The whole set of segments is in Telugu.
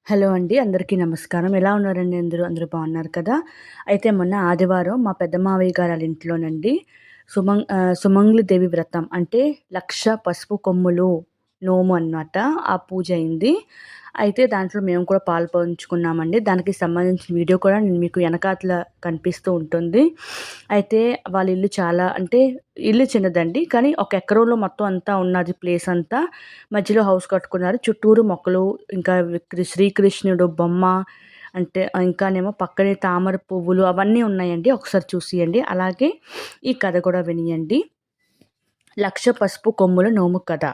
హలో అండి. అందరికీ నమస్కారం. ఎలా ఉన్నారండి అందరూ? అందరూ బాగున్నారు కదా! అయితే మొన్న ఆదివారం మా పెద్ద మావయ్య గారాళ్ళ ఇంట్లోనండి సుమంగ్లి దేవి వ్రతం అంటే 1,00,000 పసుపు కొమ్ములు నోము అనమాట. ఆ పూజ అయింది. అయితే దాంట్లో మేము కూడా పాలుపంచుకున్నామండి. దానికి సంబంధించిన వీడియో కూడా నేను మీకు ఎనకాతల కనిపిస్తూ ఉంటుంది. అయితే వాళ్ళ ఇల్లు చాలా అంటే ఇల్లు చిన్నదండి. కానీ ఒక ఎకరంలో మొత్తం అంతా ఉన్నది ప్లేస్ అంతా. మధ్యలో హౌస్ కట్టుకున్నారు. చుట్టూరు మొక్కలు ఇంకా శ్రీకృష్ణుడు బొమ్మ అంటే ఇంకానేమో పక్కనే తామర పువ్వులు అవన్నీ ఉన్నాయండి. ఒకసారి చూసియండి. అలాగే ఈ కథ కూడా వినియండి. 1,00,000 పసుపు కొమ్ముల నోము కథ.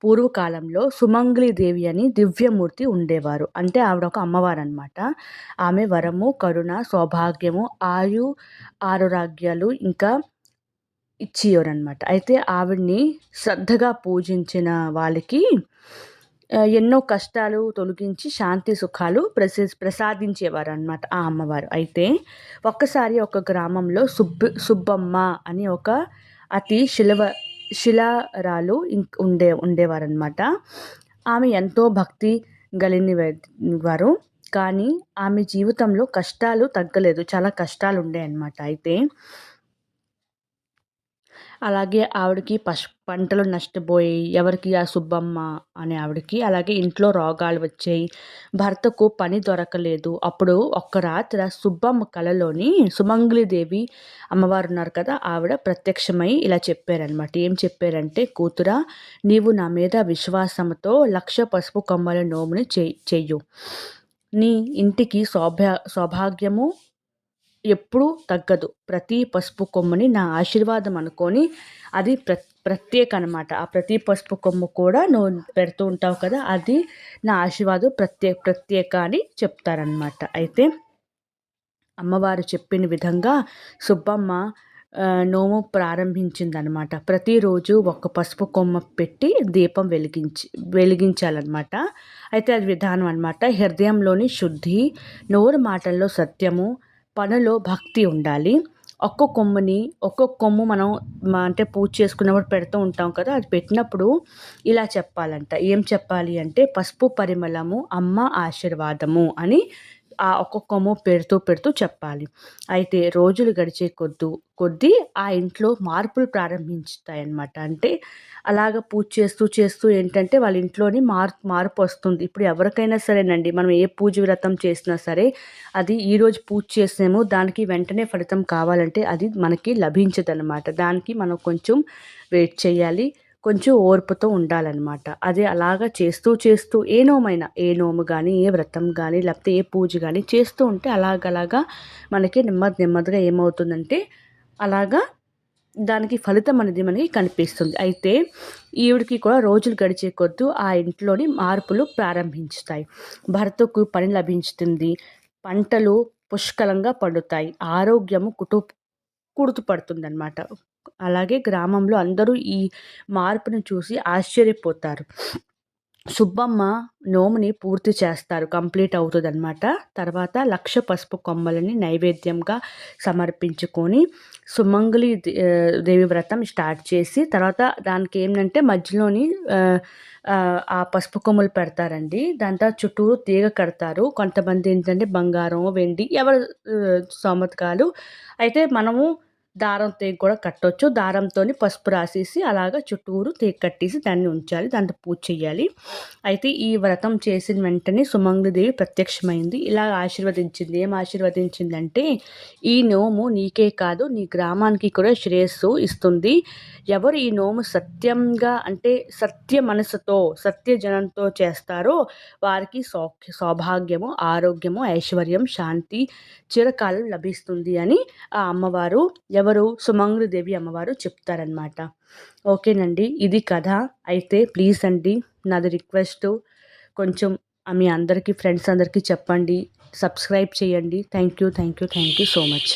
పూర్వకాలంలో సుమంగ్లి దేవి అని దివ్యమూర్తి ఉండేవారు. అంటే ఆవిడ ఒక అమ్మవారనమాట. ఆమె వరము, కరుణ, సౌభాగ్యము, ఆరోగ్యాలు ఇంకా ఇచ్చేవారనమాట. అయితే ఆవిడని శ్రద్ధగా పూజించిన వాళ్ళకి ఎన్నో కష్టాలు తొలగించి శాంతి సుఖాలు ప్రసాదించేవారనమాట ఆ అమ్మవారు. అయితే ఒక్కసారి ఒక గ్రామంలో సుబ్బమ్మ అని ఒక అతి శిలారాలు ఉండేవారనమాట. ఆమె ఎంతో భక్తి వారు. కానీ ఆమె జీవితంలో కష్టాలు తగ్గలేదు. చాలా కష్టాలు ఉండేయన్నమాట. అయితే అలాగే ఆవిడకి పంటలు నష్టపోయాయి. ఎవరికి? ఆ సుబ్బమ్మ అనే ఆవిడకి. అలాగే ఇంట్లో రోగాలు వచ్చాయి. భర్తకు పని దొరకలేదు. అప్పుడు ఒక్క రాత్రి సుబ్బమ్మ కలలోని సుమంగళిదేవి అమ్మవారు ఉన్నారు కదా! ఆవిడ ప్రత్యక్షమై ఇలా చెప్పారనమాట. ఏం చెప్పారంటే, కూతురా, నీవు నా మీద విశ్వాసంతో 1,00,000 పసుపు కొమ్మల నోముని చెయ్యు. నీ ఇంటికి సౌభాగ్యము ఎప్పుడూ తగ్గదు. ప్రతి పసుపు కొమ్మని నా ఆశీర్వాదం అనుకోని అది ప్రత్యేక అనమాట. ఆ ప్రతి పసుపు కొమ్ము కూడా నువ్వు పెడుతూ ఉంటావు కదా! అది నా ఆశీర్వాదం ప్రత్యేక అని చెప్తారనమాట. అయితే అమ్మవారు చెప్పిన విధంగా సుబ్బమ్మ నోము ప్రారంభించిందనమాట. ప్రతిరోజు ఒక పసుపు కొమ్మ పెట్టి దీపం వెలిగించాలన్నమాట. అయితే అది విధానం అనమాట. హృదయంలోని శుద్ధి, నోరు మాటల్లో సత్యము, పనిలో భక్తి ఉండాలి. ఒక్కొక్క కొమ్ము మనం అంటే పూజ చేసుకున్నప్పుడు పెడుతూ ఉంటాం కదా! అది పెట్టినప్పుడు ఇలా చెప్పాలంట. ఏం చెప్పాలి అంటే, పసుపు పరిమళము, అమ్మ ఆశీర్వాదము అని ఆ ఒక్కొక్క కొమ్ము పెడుతూ చెప్పాలి. అయితే రోజులు గడిచే కొద్దీ ఆ ఇంట్లో మార్పులు ప్రారంభించుతాయన్నమాట. అంటే అలాగ పూజ చేస్తూ ఏంటంటే వాళ్ళ ఇంట్లోని మార్పు వస్తుంది. ఇప్పుడు ఎవరికైనా సరేనండి, మనం ఏ పూజ వ్రతం చేసినా సరే అది ఈరోజు పూజ చేసామో దానికి వెంటనే ఫలితం కావాలంటే అది మనకి లభించదనమాట. దానికి మనం కొంచెం వెయిట్ చేయాలి. కొంచెం ఓర్పుతో ఉండాలన్నమాట. అది అలాగా చేస్తూ ఏ నోము కానీ, ఏ వ్రతం కానీ, లేకపోతే ఏ పూజ కానీ చేస్తూ ఉంటే అలాగలాగా మనకి నెమ్మదిగా ఏమవుతుందంటే అలాగా దానికి ఫలితం అనేది మనకి కనిపిస్తుంది. అయితే ఈవిడికి కూడా రోజులు గడిచే కొద్దీ ఆ ఇంట్లోని మార్పులు ప్రారంభించుతాయి. భర్తకు పని లభించుతుంది. పంటలు పుష్కలంగా పండుతాయి. ఆరోగ్యము కుదుటపడుతుందన్నమాట. అలాగే గ్రామంలో అందరూ ఈ మార్పును చూసి ఆశ్చర్యపోతారు. సుబ్బమ్మ నోముని పూర్తి చేస్తారు. కంప్లీట్ అవుతుందన్నమాట. తర్వాత 1,00,000 పసుపు కొమ్మలని నైవేద్యంగా సమర్పించుకొని సుమంగళి దేవి వ్రతం స్టార్ట్ చేసి తర్వాత దానికి ఏంటంటే మధ్యలోని ఆ పసుపు కొమ్ములు పెడతారండి. దాంతో చుట్టూరు తీగ కడతారు. కొంతమంది ఏంటంటే బంగారం, వెండి ఎవరి స్తోమతకాలు. అయితే మనము దారం తీగ కూడా కట్టొచ్చు. దారంతోని పసుపు రాసేసి అలాగా చుట్టూరు తీగ కట్టేసి దాన్ని ఉంచాలి. దాంతో పూజ చేయాలి. అయితే ఈ వ్రతం చేసిన వెంటనే సుమంగళిదేవి ప్రత్యక్షమైంది. ఇలా ఆశీర్వదించింది. ఏం ఆశీర్వదించిందంటే, ఈ నోము నీకే కాదు నీ గ్రామానికి కూడా శ్రేయస్సు ఇస్తుంది. ఎవరు ఈ నోము సత్యంగా అంటే సత్య మనసుతో, సత్య జనంతో చేస్తారో వారికి సౌభాగ్యము, ఆరోగ్యము, ఐశ్వర్యం, శాంతి చిరకాలం లభిస్తుంది అని ఆ అమ్మవారు ఎవరు? సుమంగళిదేవి అమ్మవారు చెప్తారనమాట. ఓకేనండి. ఇది కథ. అయితే ప్లీజ్ అండి, నాది రిక్వెస్టు, కొంచెం మీ అందరికీ ఫ్రెండ్స్ అందరికీ చెప్పండి. సబ్స్క్రైబ్ చేయండి. Thank you so much.